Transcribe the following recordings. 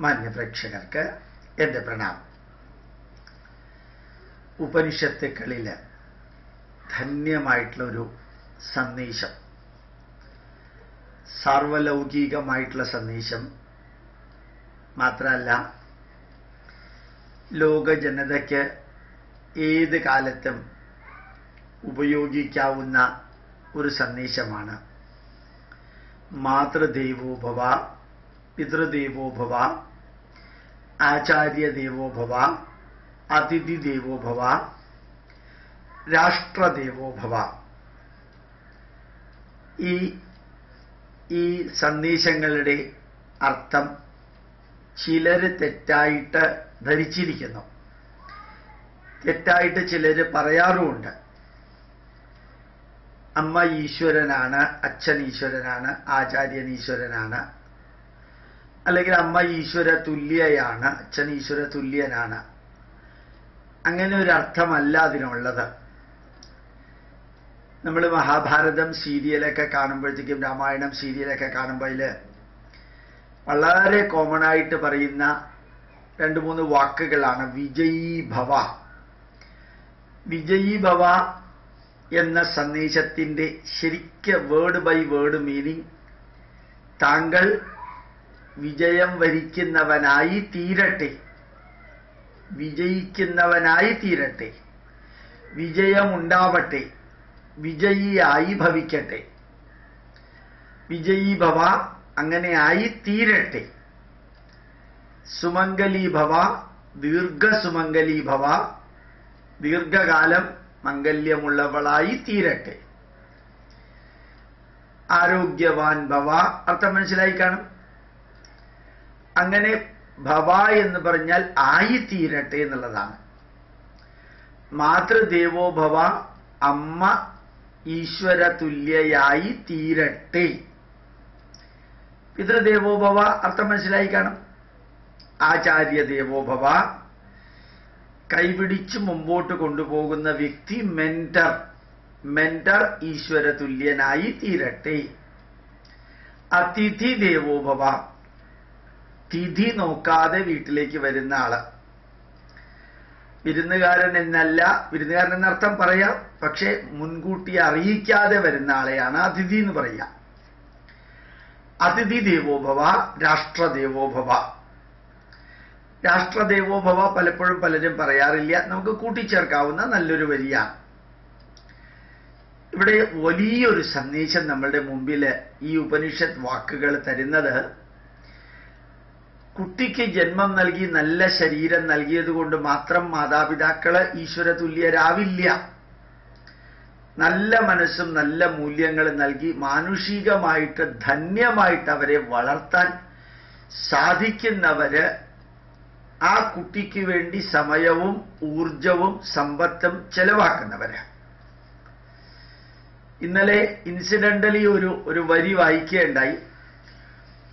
മാന്യപ്രേക്ഷകർക്ക് എൻ്റെ പ്രണാമം. ഉപനിഷത്തുക്കളിൽ ധന്യമായിട്ടുള്ളൊരു സന്ദേശം, സാർവലൗകികമായിട്ടുള്ള സന്ദേശം മാത്രമല്ല, ലോക ജനതയ്ക്ക് ഏത് കാലത്തും ഉപയോഗിക്കാവുന്ന ഒരു സന്ദേശമാണ്. മാതൃദേവോ ഭവ, പിതൃദേവോ ഭവ, ആചാര്യദേവോ ഭവ, അതിഥി ദേവോ ഭവ, രാഷ്ട്രദേവോ ഭവ. ഈ സന്ദേശങ്ങളുടെ അർത്ഥം ചിലർ തെറ്റായിട്ട് ധരിച്ചിരിക്കുന്നു. തെറ്റായിട്ട് ചിലർ പറയാറുമുണ്ട്. അമ്മ ഈശ്വരനാണ്, അച്ഛൻ ഈശ്വരനാണ്, ആചാര്യൻ ഈശ്വരനാണ്, അല്ലെങ്കിൽ അമ്മ ഈശ്വര തുല്യയാണ്, അച്ഛൻ ഈശ്വര തുല്യനാണ്. അങ്ങനെ ഒരു അർത്ഥമല്ല അതിനുള്ളത്. നമ്മൾ മഹാഭാരതം സീരിയലൊക്കെ കാണുമ്പോഴത്തേക്കും, രാമായണം സീരിയലൊക്കെ കാണുമ്പോൾ വളരെ കോമൺ ആയിട്ട് പറയുന്ന 2-3 വാക്കുകളാണ് വിജയീ ഭവ. വിജയീ ഭവ എന്ന സന്ദേശത്തിൻ്റെ ശരിക്ക് വേർഡ് ബൈ വേർഡ് മീനിങ്, താങ്കൾ വിജയം വരിക്കുന്നവനായി തീരട്ടെ, വിജയിക്കുന്നവനായി തീരട്ടെ, വിജയമുണ്ടാവട്ടെ, വിജയിയായി ഭവിക്കട്ടെ. വിജയീ ഭവ, അങ്ങനെ ആയി തീരട്ടെ. സുമംഗലീ ഭവ, ദീർഘസുമംഗലീ ഭവ, ദീർഘകാലം മംഗല്യമുള്ളവളായി തീരട്ടെ. ആരോഗ്യവാൻ ഭവ, അർത്ഥം മനസ്സിലായി കാണും. അങ്ങനെ ഭവ എന്ന് പറഞ്ഞാൽ ആയി തീരട്ടെ എന്നുള്ളതാണ്. മാതൃദേവോ ഭവ, അമ്മ ഈശ്വര തുല്യയായി തീരട്ടെ. പിതൃദേവോ ഭവ, അർത്ഥം മനസ്സിലായി കാണും. ആചാര്യദേവോ ഭവ, കൈപിടിച്ച് മുമ്പോട്ട് കൊണ്ടുപോകുന്ന വ്യക്തി മെന്റർ ഈശ്വര തുല്യനായി തീരട്ടെ. അതിഥി ദേവോ ഭവ, തിഥി നോക്കാതെ വീട്ടിലേക്ക് വരുന്ന ആള്. വിരുന്നുകാരൻ എന്നല്ല, വിരുന്നുകാരൻ എന്നർത്ഥം പറയാം, പക്ഷെ മുൻകൂട്ടി അറിയിക്കാതെ വരുന്ന ആളെയാണ് അതിഥി എന്ന് പറയാം. അതിഥി ദേവോ ഭവ, രാഷ്ട്രദേവോ ഭവ. രാഷ്ട്രദേവോ ഭവ പലപ്പോഴും പലരും പറയാറില്ല, നമുക്ക് കൂട്ടിച്ചേർക്കാവുന്ന നല്ലൊരു വരിയാണ്. ഇവിടെ വലിയൊരു സന്ദേശം നമ്മളുടെ മുമ്പിൽ ഈ ഉപനിഷത്ത് വാക്കുകൾ തരുന്നത്, കുട്ടിക്ക് ജന്മം നൽകി നല്ല ശരീരം നൽകിയത് കൊണ്ട് മാത്രം മാതാപിതാക്കള് ഈശ്വര തുല്യരാവില്ല. നല്ല മനസ്സും നല്ല മൂല്യങ്ങളും നൽകി മാനുഷികമായിട്ട് ധന്യമായിട്ട് അവരെ വളർത്താൻ സാധിക്കുന്നവര് ആ കുട്ടിക്ക് വേണ്ടി സമയവും ഊർജവും സമ്പത്തും ചെലവാക്കുന്നവര്. ഇന്നലെ ഇൻസിഡന്റലി ഒരു വരി വായിക്കുകയുണ്ടായി.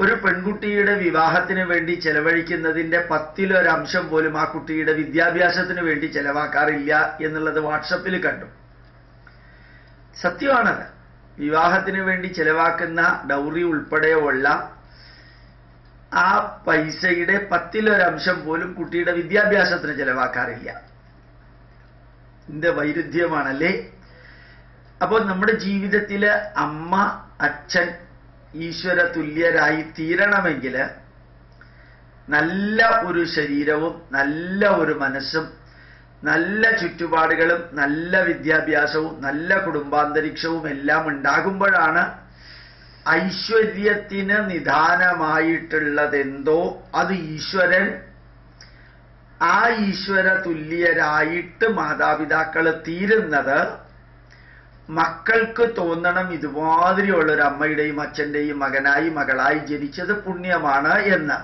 ഒരു പെൺകുട്ടിയുടെ വിവാഹത്തിന് വേണ്ടി ചെലവഴിക്കുന്നതിൻ്റെ 10-1 പോലും ആ കുട്ടിയുടെ വിദ്യാഭ്യാസത്തിന് വേണ്ടി ചെലവാക്കാറില്ല എന്നുള്ളത് വാട്സപ്പിൽ കണ്ടു. സത്യമാണത്. വിവാഹത്തിന് വേണ്ടി ചെലവാക്കുന്ന ഡൗറി ഉൾപ്പെടെയുള്ള ആ പൈസയുടെ 10-1 പോലും കുട്ടിയുടെ വിദ്യാഭ്യാസത്തിന് ചെലവാക്കാറില്ല. ഇതിന്റെ വൈരുദ്ധ്യമാണല്ലേ. അപ്പോൾ നമ്മുടെ ജീവിതത്തില് അമ്മ അച്ഛൻ ഈശ്വര തുല്യരായി തീരണമെങ്കിൽ നല്ല ഒരു ശരീരവും നല്ല ഒരു മനസ്സും നല്ല ചുറ്റുപാടുകളും നല്ല വിദ്യാഭ്യാസവും നല്ല കുടുംബാന്തരീക്ഷവും എല്ലാം ഉണ്ടാകുമ്പോഴാണ് ഐശ്വര്യത്തിന് നിദാനമായിട്ടുള്ളതെന്തോ അത് ഈശ്വരൻ, ആ ഈശ്വര തുല്യരായിട്ട് മാതാപിതാക്കൾ തീരുന്നത് മക്കൾക്ക് തോന്നണം ഇതുമാതിരിയുള്ളൊരു അമ്മയുടെയും അച്ഛൻ്റെയും മകനായി മകളായി ജനിച്ചത് പുണ്യമാണ് എന്ന്.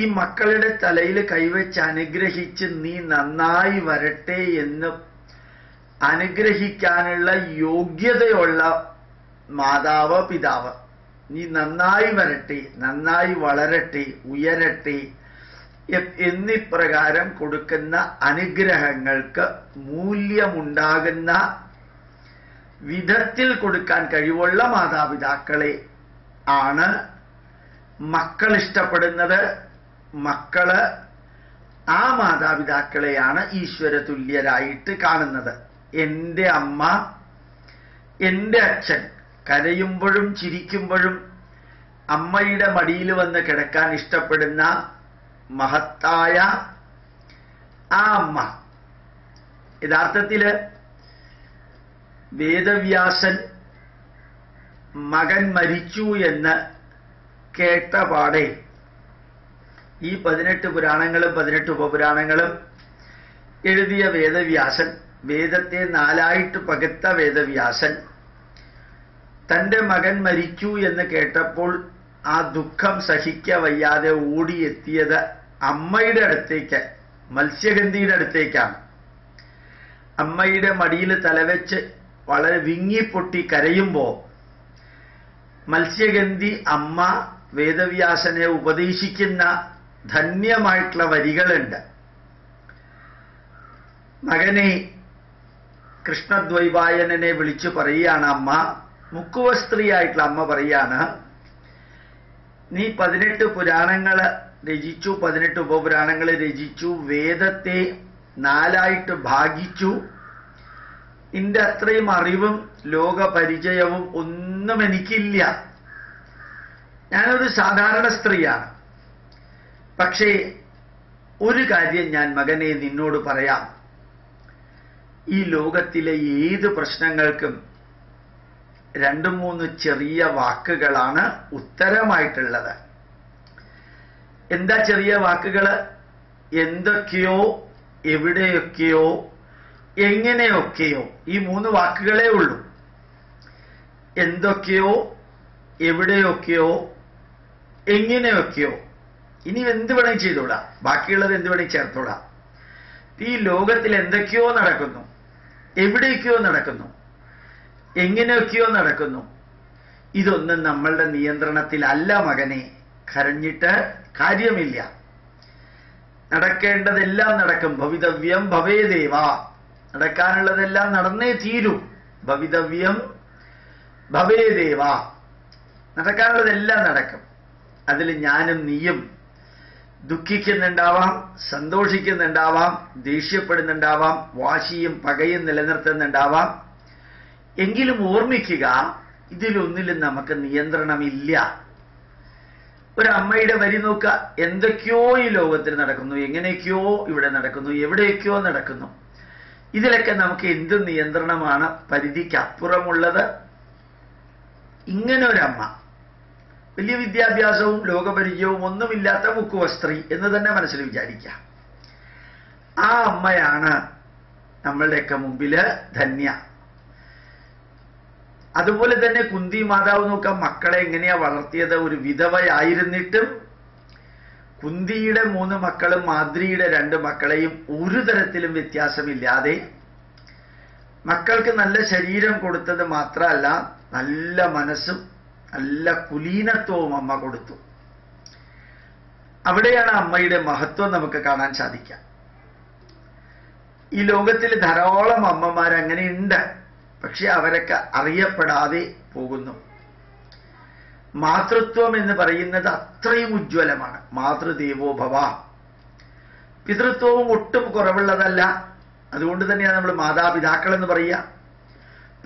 ഈ മക്കളുടെ തലയിൽ കൈവച്ച് അനുഗ്രഹിച്ച് നീ നന്നായി വരട്ടെ എന്ന് അനുഗ്രഹിക്കാനുള്ള യോഗ്യതയുള്ള മാതാവ് പിതാവ്, നീ നന്നായി വരട്ടെ, നന്നായി വളരട്ടെ, ഉയരട്ടെ എന്നിപ്രകാരം കൊടുക്കുന്ന അനുഗ്രഹങ്ങൾക്ക് മൂല്യമുണ്ടാകുന്ന വിധത്തിൽ കൊടുക്കാൻ കഴിവുള്ള മാതാപിതാക്കളെ ആണ് മക്കൾ ഇഷ്ടപ്പെടുന്നത്, മക്കള് ആ മാതാപിതാക്കളെയാണ് ഈശ്വര തുല്യരായിട്ട് കാണുന്നത്. എൻ്റെ അമ്മ, എൻ്റെ അച്ഛൻ കരയുമ്പോഴും ചിരിക്കുമ്പോഴും അമ്മയുടെ മടിയിൽ വന്ന് കിടക്കാൻ ഇഷ്ടപ്പെടുന്ന മഹത്തായ ആ അമ്മ. യഥാർത്ഥത്തില് വേദവ്യാസൻ മകൻ മരിച്ചു എന്ന് കേട്ട പാടെ ഈ 18 പുരാണങ്ങളും 18 ഉപപുരാണങ്ങളും എഴുതിയ വേദവ്യാസൻ, വേദത്തെ 4ആയിട്ട് പകുത്ത വേദവ്യാസൻ തൻ്റെ മകൻ മരിച്ചു എന്ന് കേട്ടപ്പോൾ ആ ദുഃഖം സഹിക്കവയ്യാതെ ഓടിയെത്തിയത് അമ്മയുടെ അടുത്തേക്ക്, മത്സ്യഗന്ധിയുടെ അടുത്തേക്കാണ്. അമ്മയുടെ മടിയിൽ തലവെച്ച് വളരെ വിങ്ങിപ്പൊട്ടി കരയുമ്പോ മത്സ്യഗന്ധി അമ്മ വേദവ്യാസനെ ഉപദേശിക്കുന്ന ധന്യമായിട്ടുള്ള വരികളുണ്ട്. മകനെ, കൃഷ്ണദ്വൈപായനനെ വിളിച്ചു പറയുകയാണ് അമ്മ, മുക്കുവസ്ത്രീയായിട്ടുള്ള അമ്മ പറയാണ്, നീ 18 പുരാണങ്ങൾ രചിച്ചു, 18 ഉപപുരാണങ്ങൾ രചിച്ചു, വേദത്തെ 4ആയിട്ട് ഭാഗിച്ചു. നിന്റെ അത്രയും അറിവും ലോകപരിചയവും ഒന്നും എനിക്കില്ല. ഞാനൊരു സാധാരണ സ്ത്രീയാണ്. പക്ഷേ ഒരു കാര്യം ഞാൻ മകനെ നിന്നോട് പറയാം. ഈ ലോകത്തിലെ ഏത് പ്രശ്നങ്ങൾക്കും 2-3 ചെറിയ വാക്കുകളാണ് ഉത്തരമായിട്ടുള്ളത്. എന്താ ചെറിയ വാക്കുകള്? എന്തൊക്കെയോ, എവിടെയൊക്കെയോ, എങ്ങനെയൊക്കെയോ. ഈ 3 വാക്കുകളേ ഉള്ളൂ. എന്തൊക്കെയോ, എവിടെയൊക്കെയോ, എങ്ങനെയൊക്കെയോ. ഇനി എന്ത് വേണമെങ്കിൽ ചെയ്തോളാം, ബാക്കിയുള്ളത് എന്ത് വേണമെങ്കിൽ ചേർത്തോളാം. ഈ ലോകത്തിൽ എന്തൊക്കെയോ നടക്കുന്നു, എവിടെയൊക്കെയോ നടക്കുന്നു, എങ്ങനെയൊക്കെയോ നടക്കുന്നു. ഇതൊന്നും നമ്മളുടെ നിയന്ത്രണത്തിലല്ല മകനെ. കരഞ്ഞിട്ട് കാര്യമില്ല. നടക്കേണ്ടതെല്ലാം നടക്കും. ഭവിതവ്യം ഭവേദേവ. നടക്കാനുള്ളതെല്ലാം നടന്നേ തീരൂ. ഭവിതവ്യം ഭവേദേവ. നടക്കാനുള്ളതെല്ലാം നടക്കും. അതിൽ ഞാനും നീയും ദുഃഖിക്കുന്നുണ്ടാവാം, സന്തോഷിക്കുന്നുണ്ടാവാം, ദേഷ്യപ്പെടുന്നുണ്ടാവാം, വാശിയും പകയും നിലനിർത്തുന്നുണ്ടാവാം. എങ്കിലും ഓർമ്മിക്കുക, ഇതിലൊന്നിലും നമുക്ക് നിയന്ത്രണമില്ല. ഒരമ്മയുടെ വരി നോക്കുക. എന്തൊക്കെയോ ഈ ലോകത്തിൽ നടക്കുന്നു, എങ്ങനെയൊക്കെയോ ഇവിടെ നടക്കുന്നു, എവിടെയൊക്കെയോ നടക്കുന്നു. ഇതിലൊക്കെ നമുക്ക് എന്ത് നിയന്ത്രണമാണ് പരിധിക്കപ്പുറമുള്ളത്? ഇങ്ങനെ ഒരമ്മ, വലിയ വിദ്യാഭ്യാസവും ലോകപരിചയവും ഒന്നുമില്ലാത്ത മുക്കുവസ്ത്രീ എന്ന് തന്നെ മനസ്സിൽ വിചാരിക്കാം. ആ അമ്മയാണ് നമ്മളുടെയൊക്കെ മുമ്പില് ധന്യ. അതുപോലെ തന്നെ കുന്തി മാതാവ് നോക്കാം, മക്കളെ എങ്ങനെയാ വളർത്തിയത്. ഒരു വിധവയായിരുന്നിട്ടും കുന്തിയുടെ 3 മക്കളും മാദ്രിയുടെ 2 മക്കളെയും ഒരു തരത്തിലും വ്യത്യാസമില്ലാതെ മക്കൾക്ക് നല്ല ശരീരം കൊടുത്തത് മാത്രമല്ല, നല്ല മനസ്സും നല്ല കുലീനത്വവും അമ്മ കൊടുത്തു. അവിടെയാണ് അമ്മയുടെ മഹത്വം നമുക്ക് കാണാൻ സാധിക്കുക. ഈ ലോകത്തിൽ ധാരാളം അമ്മമാരങ്ങനെയുണ്ട്. പക്ഷെ അവരൊക്കെ അറിയപ്പെടാതെ പോകുന്നു. മാതൃത്വം എന്ന് പറയുന്നത് അത്രയും ഉജ്ജ്വലമാണ്. മാതൃദേവോ ഭവ. പിതൃത്വവും ഒട്ടും കുറവുള്ളതല്ല. അതുകൊണ്ട് തന്നെയാണ് നമ്മൾ മാതാപിതാക്കൾ എന്ന് പറയുക.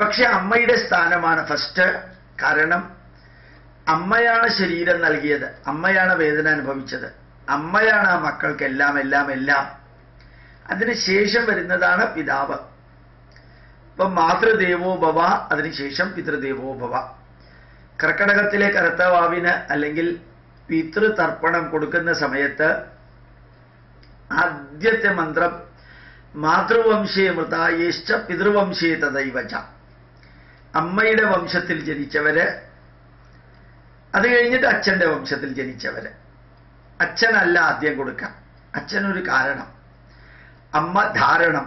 പക്ഷെ അമ്മയുടെ സ്ഥാനമാണ് ഫസ്റ്റ്. കാരണം അമ്മയാണ് ശരീരം നൽകിയത്, അമ്മയാണ് വേദന അനുഭവിച്ചത്, അമ്മയാണ് ആ മക്കൾക്ക് എല്ലാം എല്ലാം എല്ലാം. അതിനുശേഷം വരുന്നതാണ് പിതാവ്. ഇപ്പം മാതൃദേവോ ഭവ, അതിനുശേഷം പിതൃദേവോ ഭവ. കർക്കടകത്തിലെ കർത്തവാവിന് അല്ലെങ്കിൽ പിതൃതർപ്പണം കൊടുക്കുന്ന സമയത്ത് ആദ്യത്തെ മന്ത്രം മാതൃവംശേ മൃതായേശ്ച പിതൃവംശേ തദൈവച. അമ്മയുടെ വംശത്തിൽ ജനിച്ചവര്, അത് കഴിഞ്ഞിട്ട് അച്ഛന്റെ വംശത്തിൽ ജനിച്ചവര്. അച്ഛനല്ല ആദ്യം കൊടുക്കാം. അച്ഛനൊരു കാരണം. അമ്മ ധാരണം.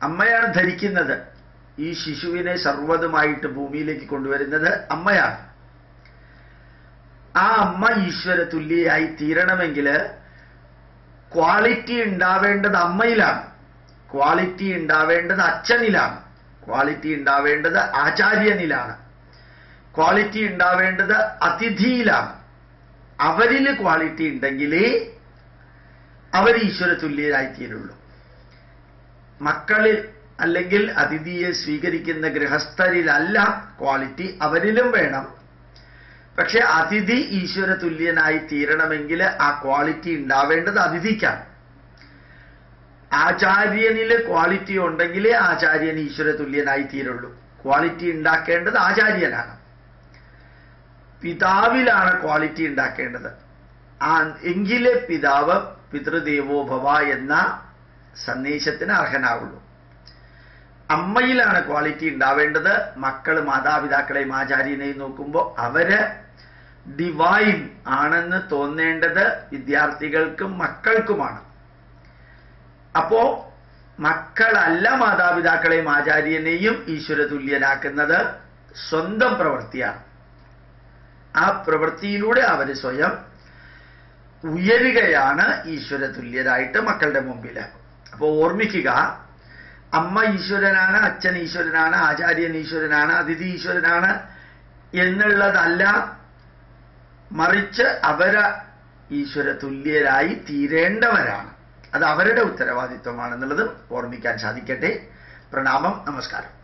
അമ്മയാണ് ധരിക്കുന്നത്. ഈ ശിശുവിനെ സർവ്വതുമായിട്ട് ഭൂമിയിലേക്ക് കൊണ്ടുവരുന്നത് അമ്മയാണ്. ആ അമ്മ ഈശ്വര തുല്യയായി തീരണമെങ്കിൽ ക്വാളിറ്റി ഉണ്ടാവേണ്ടത് അമ്മയിലാണ്, ക്വാളിറ്റി ഉണ്ടാവേണ്ടത് അച്ഛനിലാണ്, ക്വാളിറ്റി ഉണ്ടാവേണ്ടത് ആചാര്യനിലാണ്, ക്വാളിറ്റി ഉണ്ടാവേണ്ടത് അതിഥിയിലാണ്. അവരിൽ ക്വാളിറ്റി ഉണ്ടെങ്കിലേ അവർ ഈശ്വര തുല്യരായിത്തീരുള്ളൂ. മക്കളിൽ അല്ലെങ്കിൽ അതിഥിയെ സ്വീകരിക്കുന്ന ഗൃഹസ്ഥരിലല്ല ക്വാളിറ്റി, അവരിലും വേണം. പക്ഷെ അതിഥി ഈശ്വര തുല്യനായി തീരണമെങ്കിൽ ആ ക്വാളിറ്റി ഉണ്ടാവേണ്ടത് അതിഥിക്കാണ്. ആചാര്യനിൽ ക്വാളിറ്റി ഉണ്ടെങ്കിലേ ആചാര്യൻ ഈശ്വര തുല്യനായി തീരുള്ളൂ. ക്വാളിറ്റി ഉണ്ടാക്കേണ്ടത് ആചാര്യനാണ്. പിതാവിലാണ് ക്വാളിറ്റി ഉണ്ടാക്കേണ്ടത്. എങ്കിലേ പിതാവ് പിതൃദേവോ ഭവ എന്ന സന്ദേശത്തിന് അർഹനാവുള്ളൂ. അമ്മയിലാണ് ക്വാളിറ്റി ഉണ്ടാവേണ്ടത്. മക്കൾ മാതാപിതാക്കളെയും ആചാര്യനെയും നോക്കുമ്പോൾ അവര് ഡിവൈൻ ആണെന്ന് തോന്നേണ്ടത് വിദ്യാർത്ഥികൾക്കും മക്കൾക്കുമാണ്. അപ്പോ മക്കളല്ല മാതാപിതാക്കളെയും ആചാര്യനെയും ഈശ്വര തുല്യനാക്കുന്നത് സ്വന്തം പ്രവൃത്തിയാണ്. ആ പ്രവൃത്തിയിലൂടെ അവർ സ്വയം ഉയരുകയാണ് ഈശ്വര തുല്യരായിട്ട് മക്കളുടെ മുമ്പിൽ. അപ്പോൾ ഓർമ്മിക്കുക, അമ്മ ഈശ്വരനാണ്, അച്ഛൻ ഈശ്വരനാണ്, ആചാര്യൻ ഈശ്വരനാണ്, അതിഥി ഈശ്വരനാണ് എന്നുള്ളതല്ല, മറിച്ച് അവര് ഈശ്വര തുല്യരായി തീരേണ്ടവരാണ്. അത് അവരുടെ ഉത്തരവാദിത്വമാണെന്നുള്ളതും ഓർമ്മിക്കാൻ സാധിക്കട്ടെ. പ്രണാമം, നമസ്കാരം.